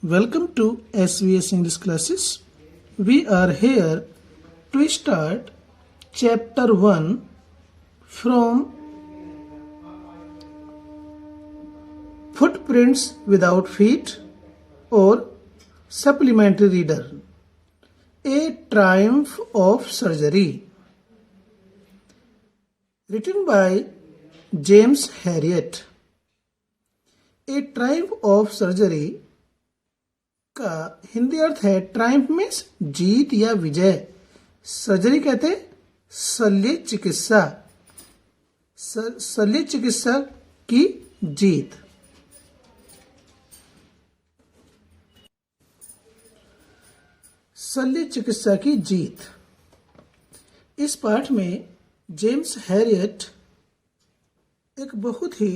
Welcome to SVS English classes. We are here to start chapter 1 from Footprints Without Feet or Supplementary Reader. A Triumph of Surgery. Written by James Herriot. A Triumph of Surgery का हिंदी अर्थ है Triumph means जीत या विजय। Surgery कहते हैं शल्य चिकित्सा, शल्य चिकित्सा की जीत। शल्य चिकित्सा की जीत। इस पाठ में जेम्स हैरियट एक बहुत ही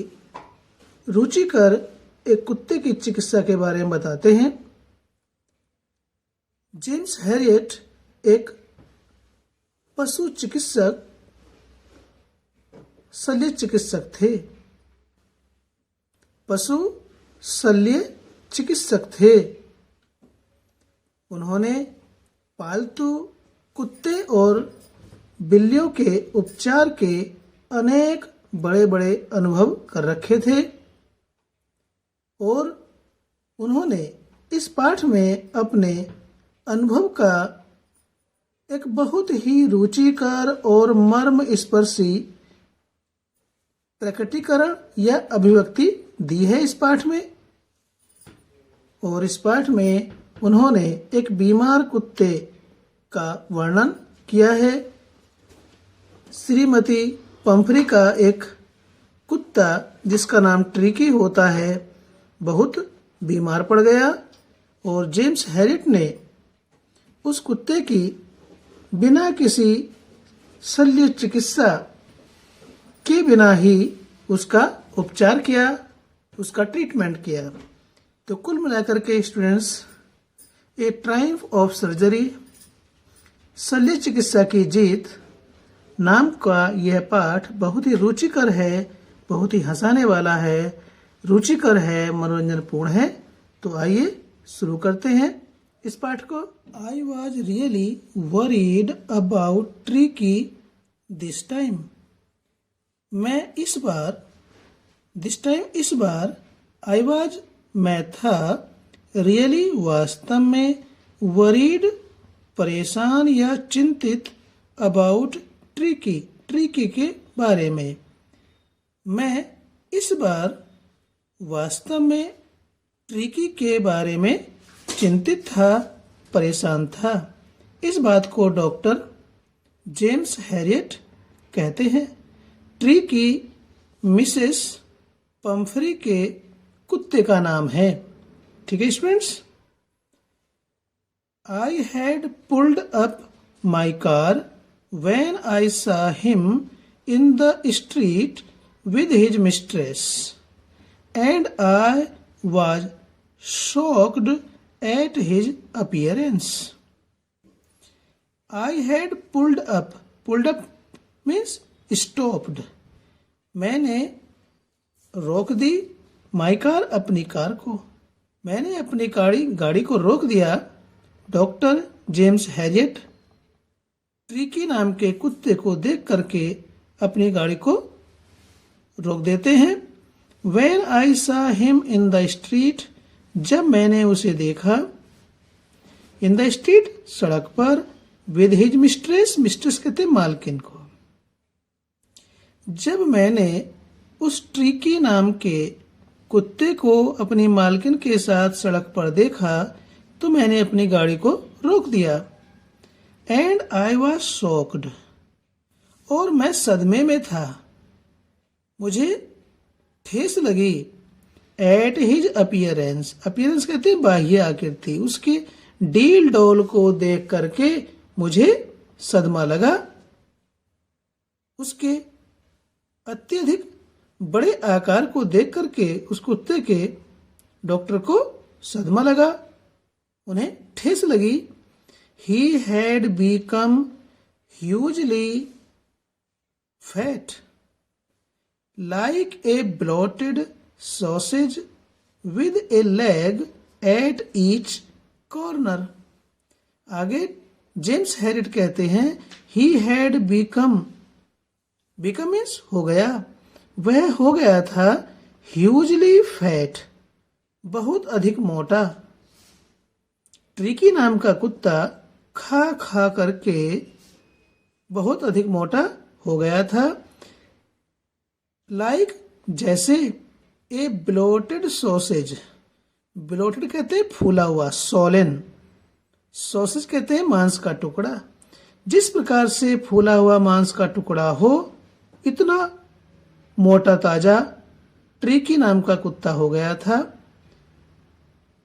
रुचिकर एक कुत्ते की चिकित्सा के बारे में बताते हैं। जेम्स हैरियट एक पशु चिकित्सक, शल्य चिकित्सक थे। पशु शल्य चिकित्सक थे। उन्होंने पालतू कुत्ते और बिल्लियों के उपचार के अनेक बड़े बड़े अनुभव कर रखे थे और उन्होंने इस पाठ में अपने अनुभव का एक बहुत ही रुचिकर और मर्म स्पर्शी प्रकटीकरण या अभिव्यक्ति दी है इस पाठ में। और इस पाठ में उन्होंने एक बीमार कुत्ते का वर्णन किया है। श्रीमती पंफरी का एक कुत्ता जिसका नाम ट्रिकी होता है बहुत बीमार पड़ गया और जेम्स हैरियट ने उस कुत्ते की बिना किसी शल्य चिकित्सा के बिना ही उसका उपचार किया, उसका ट्रीटमेंट किया। तो कुल मिलाकर के students, A Triumph of surgery, शल्य चिकित्सा की जीत नाम का यह पाठ बहुत ही रुचिकर है, बहुत ही हंसाने वाला है, रुचिकर है, मनोरंजनपूर्ण है। तो आइए शुरू करते हैं इस पाठ को। I was really worried about tricky this time. मैं इस बार आई वॉज मैं था, रियली वास्तव में, वरीड परेशान या चिंतित, अबाउट ट्रिकी के बारे में। मैं इस बार वास्तव में ट्रिकी के बारे में चिंतित था, परेशान था। इस बात को डॉक्टर जेम्स हैरियट कहते हैं। ट्रिकी मिसेस पंफरी के कुत्ते का नाम है। ठीक है students. I had pulled up my car when I saw him in the street with his mistress and I was shocked at his appearance. I had pulled up means stopped. मैंने रोक दी my car, अपनी car को। मैंने अपनी गाड़ी को रोक दिया। डॉक्टर जेम्स हैरियट ट्रिकी नाम के कुत्ते को देख करके अपनी गाड़ी को रोक देते हैं। When I saw him in the street, जब मैंने उसे देखा, इन द स्ट्रीट, सड़क पर, विद हिज मिस्ट्रेस कहते मालकिन को। जब मैंने उस ट्रिकी नाम के कुत्ते को अपनी मालकिन के साथ सड़क पर देखा तो मैंने अपनी गाड़ी को रोक दिया। एंड आई वॉज शॉक्ड, और मैं सदमे में था, मुझे ठेस लगी। एट हिज अपीयरेंस कहते हैं बाह्य आकृति, उसके डील डोल को देख करके मुझे सदमा लगा। उसके अत्यधिक बड़े आकार को देख करके उस कुत्ते के डॉक्टर को सदमा लगा, उन्हें ठेस लगी। He had become hugely fat like a bloated sausage with a leg at each corner. आगे जेम्स हैरिट कहते हैं ही हैड बिकम मीन्स हो गया, वह हो गया था ह्यूजली फैट, बहुत अधिक मोटा। ट्रिकी नाम का कुत्ता खा खा करके बहुत अधिक मोटा हो गया था। लाइक जैसे ए ब्लोटेड सॉसेज, ब्लोटेड कहते हैं फूला हुआ, सोलेन, सॉसेज कहते हैं मांस का टुकड़ा। जिस प्रकार से फूला हुआ मांस का टुकड़ा हो, इतना मोटा ताजा ट्रिकी नाम का कुत्ता हो गया था।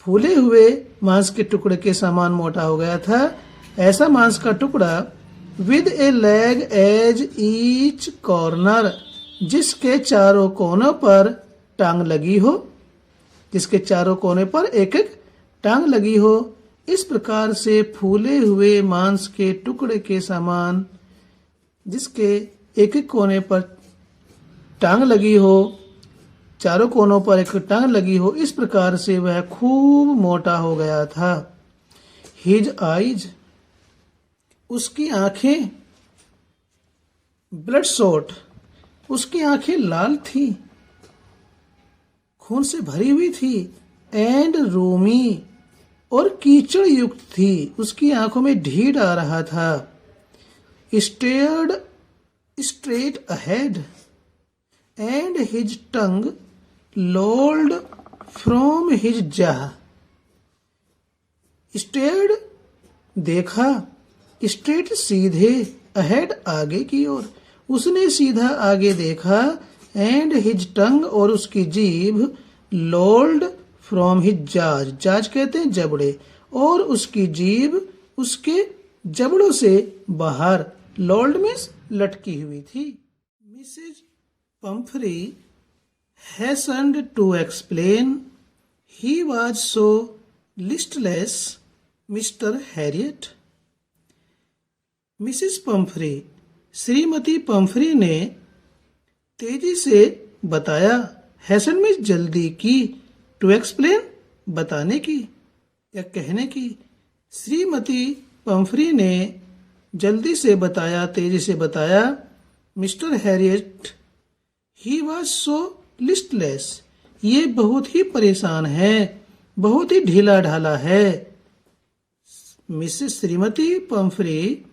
फूले हुए मांस के टुकड़े के समान मोटा हो गया था। ऐसा मांस का टुकड़ा with a leg as each corner, जिसके चारों कोनों पर टांग लगी हो, जिसके चारों कोने पर एक एक टांग लगी हो। इस प्रकार से फूले हुए मांस के टुकड़े के समान, जिसके एक एक कोने पर टांग लगी हो, चारों कोनों पर एक टांग लगी हो, इस प्रकार से वह खूब मोटा हो गया था। हिज आईज, उसकी आंखें, ब्लड शॉट, उसकी आंखें लाल थी, खून से भरी हुई थी। एंड रूमी, और कीचड़ युक्त थी, उसकी आंखों में ढीड आ रहा था। Stared straight ahead and his tongue lolled from his jaw। Stared देखा, स्ट्रेट सीधे, अहेड आगे की ओर, उसने सीधा आगे देखा। एंड हिज टंग, और उसकी जीभ, lolled from his jaws, जाज कहते हैं जबड़े, और उसकी जीभ उसके जबड़ों से बाहर, lolled मीन्स लटकी हुई थी। Mrs Pumphrey hastened to explain he was so listless, Mr. Harriet। Mrs Pumphrey, श्रीमती पंफ्री ने तेजी से बताया, हैसन में जल्दी की, टू एक्सप्लेन बताने की या कहने की। श्रीमती पंफ्री ने जल्दी से बताया, तेजी से बताया, mister Harriet he was so listless, ये बहुत ही परेशान है, बहुत ही ढीला ढाला है। मिसेस श्रीमती पंफ्री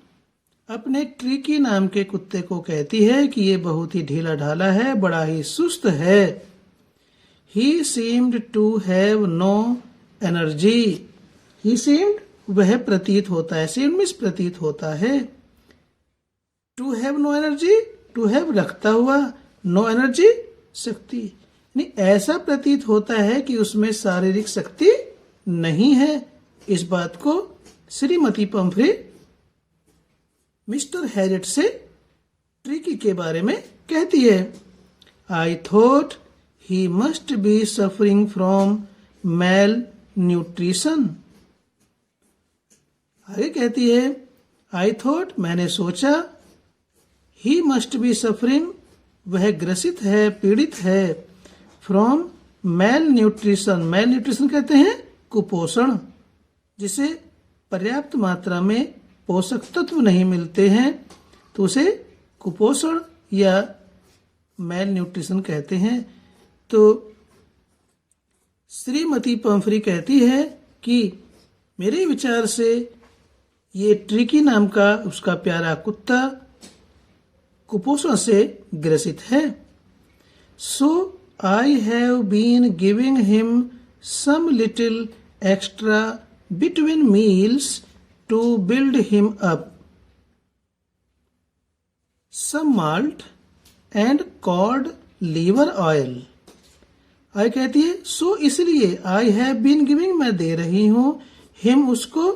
अपने ट्रिकी नाम के कुत्ते को कहती है कि ये बहुत ही ढीला ढाला है, बड़ा ही सुस्त है। He seemed to have no energy, he seemed वह प्रतीत होता है, सीम्ड मीन्स प्रतीत होता है। To have no energy, to have रखता हुआ, नो एनर्जी शक्ति, नहीं ऐसा प्रतीत होता है कि उसमें शारीरिक शक्ति नहीं है। इस बात को श्रीमती पंफ्री मिस्टर हैरिट से ट्रिकी के बारे में कहती है। I thought he must be suffering from mail nutrition. आगे कहती है, आई थॉट मैंने सोचा, ही मस्ट बी सफरिंग वह ग्रसित है, पीड़ित है, from mail nutrition, mail nutrition कहते हैं कुपोषण, जिसे पर्याप्त मात्रा में पोषक तत्व नहीं मिलते हैं तो उसे कुपोषण या मेल न्यूट्रिशन कहते हैं। तो श्रीमती पंफ्री कहती है कि मेरे विचार से ये ट्रिकी नाम का उसका प्यारा कुत्ता कुपोषण से ग्रसित है। So I have been giving him some little extra between meals to build him up, some malt and cod liver oil. आई कहती है सो इसलिए, आई हैव बीन गिविंग मैं दे रही हूं, हिम उसको,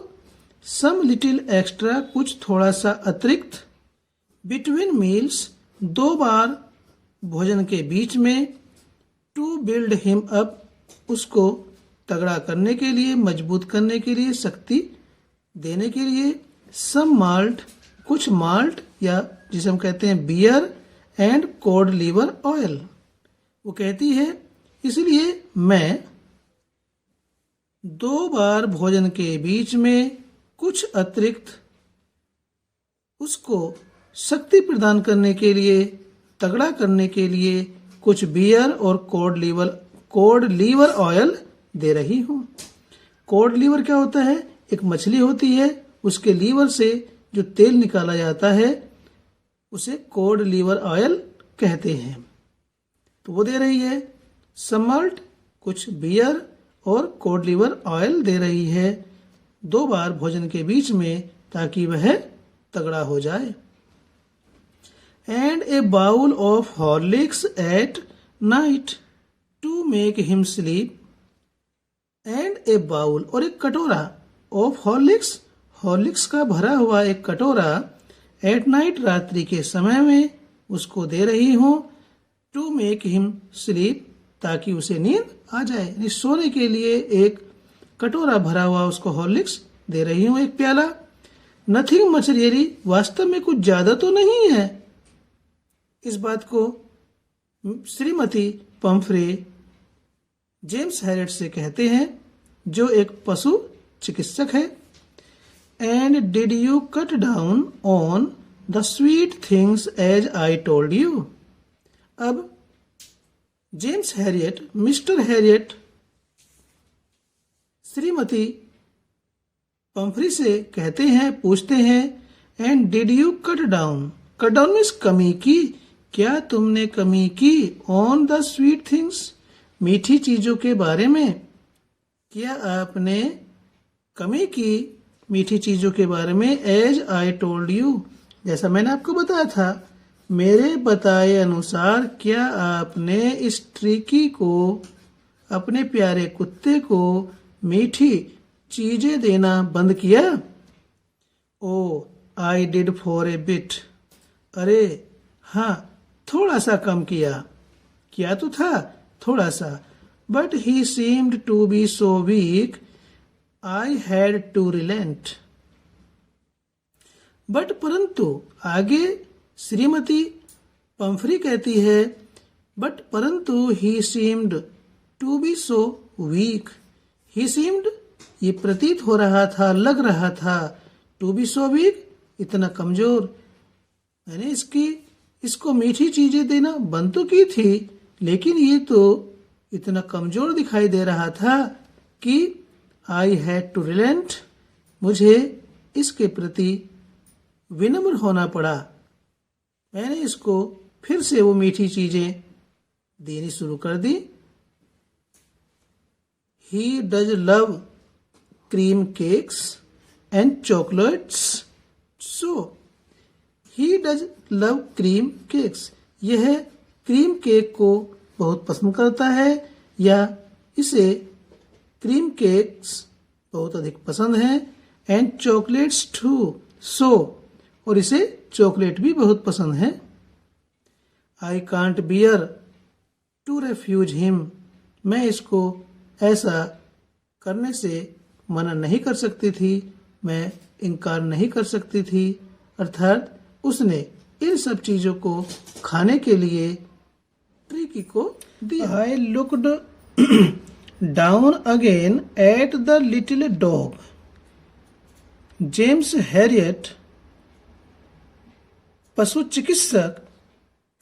सम लिटिल एक्स्ट्रा कुछ थोड़ा सा अतिरिक्त, बिटवीन मील्स दो बार भोजन के बीच में, टू बिल्ड हिम अप उसको तगड़ा करने के लिए, मजबूत करने के लिए, शक्ति देने के लिए, सम माल्ट कुछ माल्ट या जिसे हम कहते हैं beer and cod liver oil. वो कहती है इसलिए मैं 2 बार भोजन के बीच में कुछ अतिरिक्त उसको शक्ति प्रदान करने के लिए, तगड़ा करने के लिए कुछ बियर और कोड लीवर ऑयल दे रही हूँ। कोड लीवर क्या होता है? एक मछली होती है, उसके लीवर से जो तेल निकाला जाता है उसे कोड लीवर ऑयल कहते हैं। तो वो दे रही है समल्ट, कुछ बियर और कोड लीवर ऑयल दे रही है 2 बार भोजन के बीच में, ताकि वह तगड़ा हो जाए। And a bowl of Horlicks at night to make him sleep. And a bowl, और एक कटोरा, ऑफ हॉर्लिक्स का भरा हुआ एक कटोरा, एट नाइट, रात्रि के समय में उसको दे रही हूँ, टू मेक हिम स्लीप, ताकि उसे नींद आ जाए। यानी सोने के लिए एक कटोरा भरा हुआ उसको हॉर्लिक्स दे रही हूँ, एक प्याला। नथिंग मच रियली, वास्तव में कुछ ज्यादा तो नहीं है। इस बात को श्रीमती पंफ्रे जेम्स हैरिट से कहते हैं, जो एक पशु चिकित्सक है। And did you cut down on the sweet things as I told you. अब जेम्स हैरियट, मिस्टर हैरियट, श्रीमती पंफ्री से कहते हैं, पूछते हैं, and did you cut down means कमी की, क्या तुमने कमी की, ऑन द स्वीट थिंग्स, मीठी चीजों के बारे में, क्या आपने कमी की मीठी चीजों के बारे में, एज आई टोल्ड यू, जैसा मैंने आपको बताया था, मेरे बताए अनुसार क्या आपने इस ट्रिकी को, अपने प्यारे कुत्ते को मीठी चीजें देना बंद किया। Oh I did for a bit, अरे हाँ, थोड़ा सा कम किया तो था थोड़ा सा। But he seemed to be so weak I had to relent. But परंतु, आगे श्रीमती पंफ्री कहती है, बट परंतु he seemed to be so weak, he seemed, ये प्रतीत हो रहा था, लग रहा था, टू बी सो वीक, इतना कमजोर। मैंने इसको मीठी चीजें देना बंद तो की थी, लेकिन ये तो इतना कमजोर दिखाई दे रहा था कि आई हैड टू रिलेंट, मुझे इसके प्रति विनम्र होना पड़ा। मैंने इसको फिर से वो मीठी चीजें देनी शुरू कर दी। He does love cream cakes and chocolates, so he does love cream cakes, यह क्रीम केक को बहुत पसंद करता है, या इसे क्रीम केक्स बहुत अधिक पसंद हैं, एंड चॉकलेट्स टू, सो, और इसे चॉकलेट भी बहुत पसंद है। I can't bear to refuse him, मैं इसको ऐसा करने से मना नहीं कर सकती थी, मैं इनकार नहीं कर सकती थी। अर्थात उसने इन सब चीजों को खाने के लिए ट्रिकी को दिया। I looked down again at the little dog. James Harriet, पशु चिकित्सक,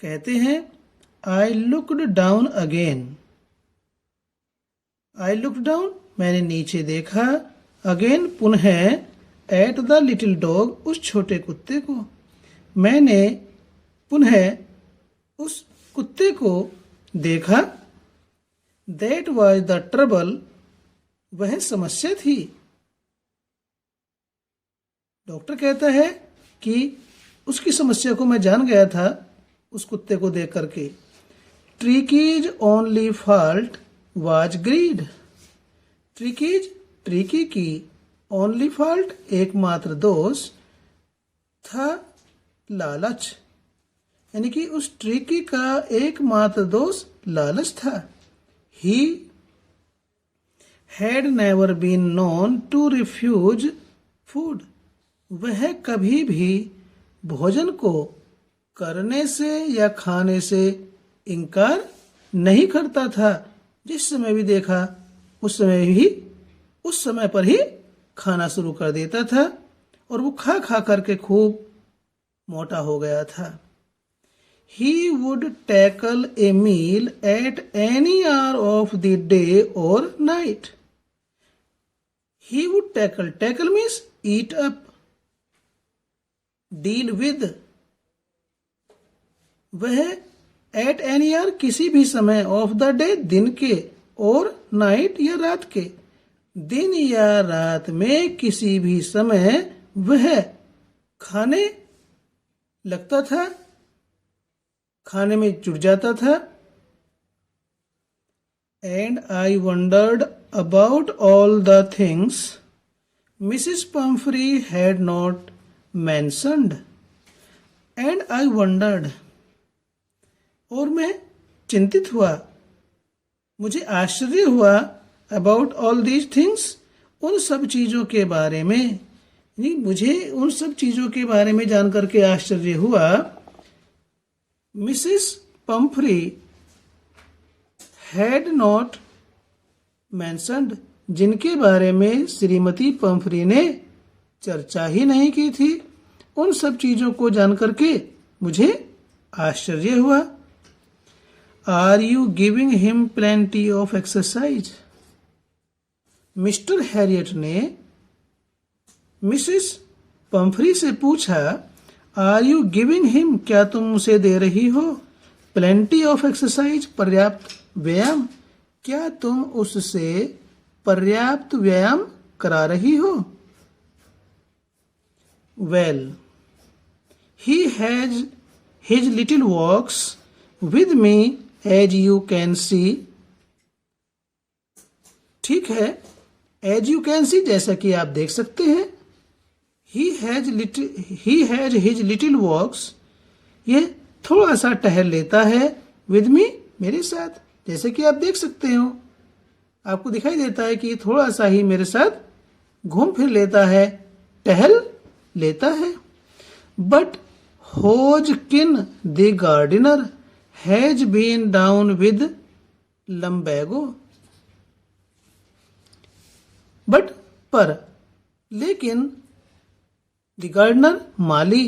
कहते हैं, I looked down again, I looked down, मैंने नीचे देखा, अगेन, पुनः, एट द लिटिल डॉग, उस छोटे कुत्ते को, मैंने पुनः उस कुत्ते को देखा। दैट वॉज द ट्रबल, वह समस्या थी। डॉक्टर कहता है कि उसकी समस्या को मैं जान गया था उस कुत्ते को देख करके। Tricki's only fault was greed, Tricki की ओनली फॉल्ट, एकमात्र दोष था लालच, यानी कि उस ट्रिकी का एकमात्र दोष लालच था। He had never been known to refuse food, वह कभी भी भोजन को करने से या खाने से इनकार नहीं करता था। जिस समय भी देखा उस समय भी उस समय पर ही खाना शुरू कर देता था और वो खा खा करके खूब मोटा हो गया था। He would tackle a meal at any hour of the day or night. He would tackle. Tackle means eat up, deal with. वह at any hour किसी भी समय of the day दिन के और night या रात के, दिन या रात में किसी भी समय वह खाने लगता था, खाने में जुट जाता था। And I wondered about all the things Mrs. Pumphrey had not mentioned. And I wondered, और मैं चिंतित हुआ, मुझे आश्चर्य हुआ, about all these things, उन सब चीजों के बारे में, मुझे उन सब चीजों के बारे में जानकर के आश्चर्य हुआ। Mrs Pomfrey had not mentioned, जिनके बारे में श्रीमती पंफ्री ने चर्चा ही नहीं की थी, उन सब चीजों को जानकर के मुझे आश्चर्य हुआ। Are you giving him plenty of exercise? Mr Herriot ने मिसेस पंफ्री से पूछा, आर यू गिविंग हिम, क्या तुम उसे दे रही हो, प्लेंटी ऑफ एक्सरसाइज, पर्याप्त व्यायाम, क्या तुम उससे पर्याप्त व्यायाम करा रही हो? Well, he has his little walks with me as you can see. ठीक है, एज यू कैन सी, जैसा कि आप देख सकते हैं। He has his little walks, ये थोड़ा सा टहल लेता है, with me, मेरे साथ, जैसे कि आप देख सकते हो, आपको दिखाई देता है कि थोड़ा सा ही मेरे साथ घूम फिर लेता है, टहल लेता है। But Hodgkin the gardener has been down with lumbago. But पर, लेकिन द गार्डनर, माली,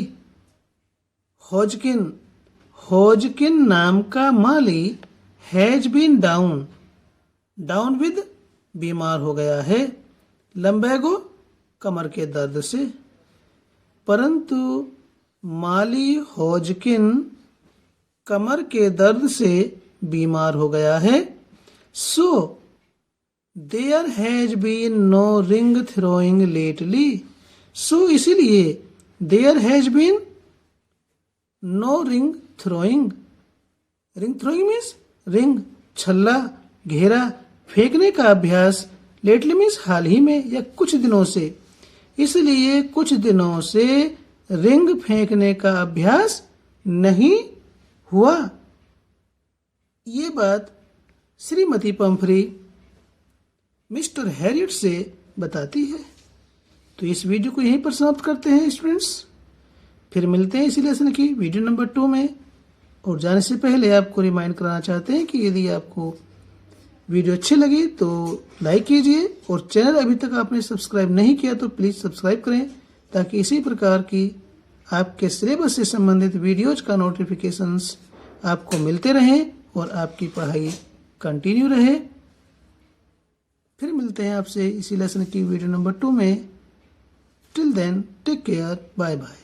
होजकिन नाम का माली, हैज बीन डाउन विद, बीमार हो गया है, लंबैगो, कमर के दर्द से। परंतु माली होजकिन कमर के दर्द से बीमार हो गया है। So there has been no ring throwing lately, so इसीलिए there has been no ring throwing, ring throwing means ring, छल्ला, घेरा फेंकने का अभ्यास, लेटली मीन्स हाल ही में या कुछ दिनों से, इसलिए कुछ दिनों से रिंग फेंकने का अभ्यास नहीं हुआ। ये बात श्रीमती पंफ्री मिस्टर हैरियट से बताती है। तो इस वीडियो को यहीं पर समाप्त करते हैं स्टूडेंट्स, फिर मिलते हैं इसी लेसन की वीडियो नंबर 2 में। और जाने से पहले आपको रिमाइंड कराना चाहते हैं कि यदि आपको वीडियो अच्छी लगी तो लाइक कीजिए, और चैनल अभी तक आपने सब्सक्राइब नहीं किया तो प्लीज़ सब्सक्राइब करें, ताकि इसी प्रकार की आपके सिलेबस से संबंधित वीडियोज का नोटिफिकेशंस आपको मिलते रहें और आपकी पढ़ाई कंटिन्यू रहे। फिर मिलते हैं आपसे इसी लेसन की वीडियो नंबर 2 में। Till then take care, bye bye.